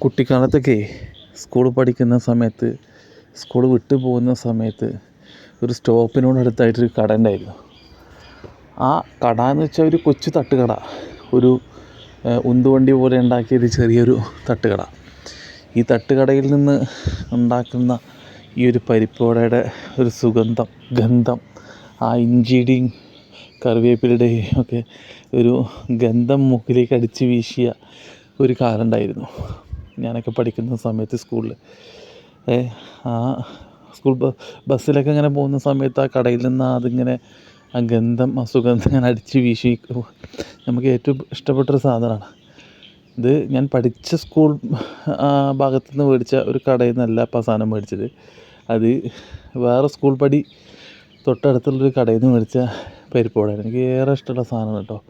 കുട്ടിക്കാലത്തൊക്കെ school പഠിക്കുന്ന സമയത്ത്, school വിട്ടു പോകുന്ന സമയത്ത് ഒരു സ്റ്റോപ്പിനോടടുത്തായിട്ടൊരു കട ഉണ്ടായിരുന്നു. ആ കട എന്ന് വെച്ചാൽ ഒരു കൊച്ചു തട്ടുകട, ഒരു ഉന്തുവണ്ടി പോലെ ഉണ്ടാക്കിയൊരു ചെറിയൊരു തട്ടുകട. ഈ തട്ടുകടയിൽ നിന്ന് ഉണ്ടാക്കുന്ന ഈ ഒരു പരിപ്പുവടയുടെ ഒരു ഗന്ധം, ആ ഇഞ്ചിയുടെയും കറിവേപ്പിലയുടെയും ഒക്കെ ഒരു ഗന്ധം മൂക്കിലേക്ക് അടിച്ച് വീശിയ ഒരു കാലം ഉണ്ടായിരുന്നു ഞാനൊക്കെ പഠിക്കുന്ന സമയത്ത്. സ്കൂളിൽ ആ സ്കൂൾ ബസ്സിലൊക്കെ ഇങ്ങനെ പോകുന്ന സമയത്ത് ആ കടയിൽ നിന്ന് അതിങ്ങനെ ആ ഗന്ധം, ആ സുഗന്ധം ഇങ്ങനെ അടിച്ച് വീശി നമുക്ക് ഏറ്റവും ഇഷ്ടപ്പെട്ടൊരു സാധനമാണ് ഇത്. ഞാൻ പഠിച്ച സ്കൂൾ ഭാഗത്തു നിന്ന് മേടിച്ച ഒരു കടയിൽ നിന്നല്ല അപ്പോൾ ആ സാധനം മേടിച്ചത്. അത് വേറെ സ്കൂൾ പടി തൊട്ടടുത്തുള്ളൊരു കടയിൽ നിന്ന് മേടിച്ച പരിപ്പുവടയാണ്. എനിക്ക് ഏറെ ഇഷ്ടമുള്ള സാധനമാണ് കേട്ടോ.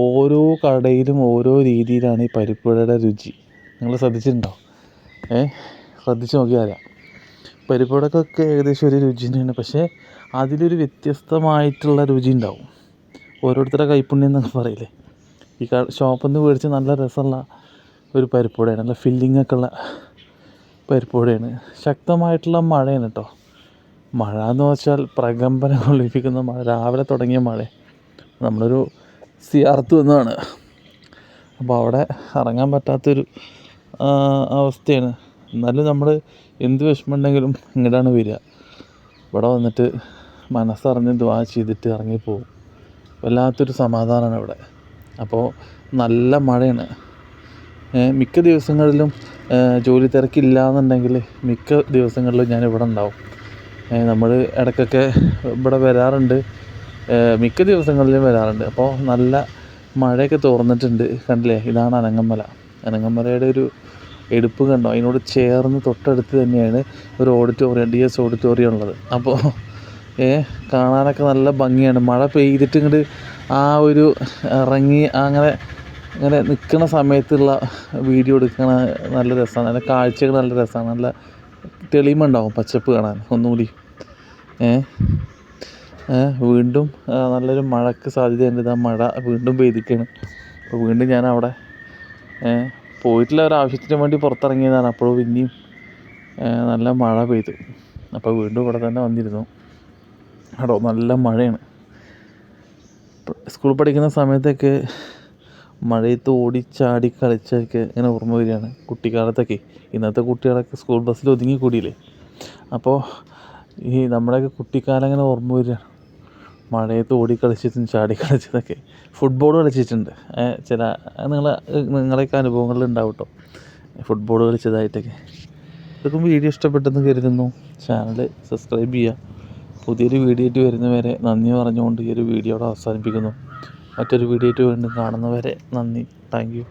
ഓരോ കടയിലും ഓരോ രീതിയിലാണ് ഈ പരിപ്പുവടയുടെ രുചി. നിങ്ങൾ ശ്രദ്ധിച്ചിട്ടുണ്ടോ? ശ്രദ്ധിച്ച് നോക്കിയാൽ അറിയാം. പരിപ്പുവടക്കൊക്കെ ഏകദേശം ഒരു രുചി തന്നെയാണ്, പക്ഷേ അതിലൊരു വ്യത്യസ്തമായിട്ടുള്ള രുചി ഉണ്ടാവും. ഓരോരുത്തരുടെ കൈപ്പുണ്യം എന്നൊക്കെ പറയില്ലേ. ഈ ഷോപ്പിൽ നിന്ന് മേടിച്ച് നല്ല രസമുള്ള ഒരു പരിപ്പുവടയാണ്, നല്ല ഫില്ലിങ്ങൊക്കെ ഉള്ള പരിപ്പുവടയാണ്. ശക്തമായിട്ടുള്ള മഴയാണ് കേട്ടോ. മഴ എന്ന് വെച്ചാൽ പ്രകമ്പനം കൊള്ളിപ്പിക്കുന്ന മഴ, രാവിലെ തുടങ്ങിയ മഴ. നമ്മളൊരു സിയാർത്ത് വന്നതാണ്, അപ്പോൾ അവിടെ ഇറങ്ങാൻ പറ്റാത്തൊരു അവസ്ഥയാണ്. എന്നാലും നമ്മൾ എന്ത് വിഷമമുണ്ടെങ്കിലും ഇങ്ങോട്ടാണ് വരിക. ഇവിടെ വന്നിട്ട് മനസ്സറിഞ്ഞ് ദുആ ചെയ്തിട്ട് ഇറങ്ങിപ്പോവും. വല്ലാത്തൊരു സമാധാനമാണ് ഇവിടെ. അപ്പോൾ നല്ല മഴയാണ്. മിക്ക ദിവസങ്ങളിലും ജോലി തിരക്കില്ല എന്നുണ്ടെങ്കിൽ മിക്ക ദിവസങ്ങളിലും ഞാൻ ഇവിടെ ഉണ്ടാവും. നമ്മൾ ഇടയ്ക്കൊക്കെ ഇവിടെ വരാറുണ്ട്, മിക്ക ദിവസങ്ങളിലും വരാറുണ്ട്. അപ്പോൾ നല്ല മഴയൊക്കെ തോർന്നിട്ടുണ്ട്. കണ്ടില്ലേ, ഇതാണ് അനങ്ങമല. അനങ്ങമലയുടെ ഒരു എടുപ്പ് കണ്ടോ? അതിനോട് ചേർന്ന് തൊട്ടടുത്ത് തന്നെയാണ് ഒരു ഓഡിറ്റോറിയം, DS ഓഡിറ്റോറിയം ഉള്ളത്. അപ്പോൾ കാണാനൊക്കെ നല്ല ഭംഗിയാണ്. മഴ പെയ്തിട്ട് ഇങ്ങോട്ട് ആ ഒരു ഇറങ്ങി അങ്ങനെ നിൽക്കുന്ന സമയത്തുള്ള വീഡിയോ എടുക്കണ നല്ല രസമാണ്. നല്ല കാഴ്ചകൾ നല്ല രസമാണ്. നല്ല തെളിമയുണ്ടാവും, പച്ചപ്പ് കാണാൻ ഒന്നുകൂടി. വീണ്ടും നല്ലൊരു മഴയ്ക്ക് സാധ്യതയുണ്ട്. ഇതാ മഴ വീണ്ടും പെയ്തിരിക്കുകയാണ്. അപ്പോൾ വീണ്ടും ഞാൻ അവിടെ പോയിട്ടുള്ള ഒരാവശ്യത്തിന് വേണ്ടി പുറത്തിറങ്ങിയതാണ്. അപ്പോൾ പിന്നെയും നല്ല മഴ പെയ്തു. അപ്പോൾ വീണ്ടും ഇവിടെ തന്നെ വന്നിരുന്നു. കേട്ടോ, നല്ല മഴയാണ്. സ്കൂൾ പഠിക്കുന്ന സമയത്തൊക്കെ മഴയത്ത് ഓടിച്ചാടി കളിച്ചൊക്കെ ഇങ്ങനെ ഓർമ്മ വരികയാണ് കുട്ടിക്കാലത്തൊക്കെ. ഇന്നത്തെ കുട്ടികളൊക്കെ സ്കൂൾ ബസ്സിൽ ഒതുങ്ങിക്കൂടിയില്ലേ. അപ്പോൾ ഈ നമ്മുടെയൊക്കെ കുട്ടിക്കാലം ഇങ്ങനെ ഓർമ്മ വരികയാണ്. മഴയത്ത് ഓടിക്കളിച്ചിട്ടും ചാടി കളിച്ചതൊക്കെ. ഫുട്ബോൾ കളിച്ചിട്ടുണ്ട്. നിങ്ങളെയൊക്കെ അനുഭവങ്ങളിൽ ഉണ്ടാവും കേട്ടോ, ഫുട്ബോൾ കളിച്ചതായിട്ടൊക്കെ. ഇതൊക്കെ വീഡിയോ ഇഷ്ടപ്പെട്ടെന്ന് കരുതുന്നു. ചാനൽ സബ്സ്ക്രൈബ് ചെയ്യുക. പുതിയൊരു വീഡിയോ ആയിട്ട് വരുന്നവരെ നന്ദി പറഞ്ഞുകൊണ്ട് ഈ ഒരു വീഡിയോ അവിടെ അവസാനിപ്പിക്കുന്നു. മറ്റൊരു വീഡിയോ ആയിട്ട് വീണ്ടും കാണുന്നവരെ നന്ദി. Thank you.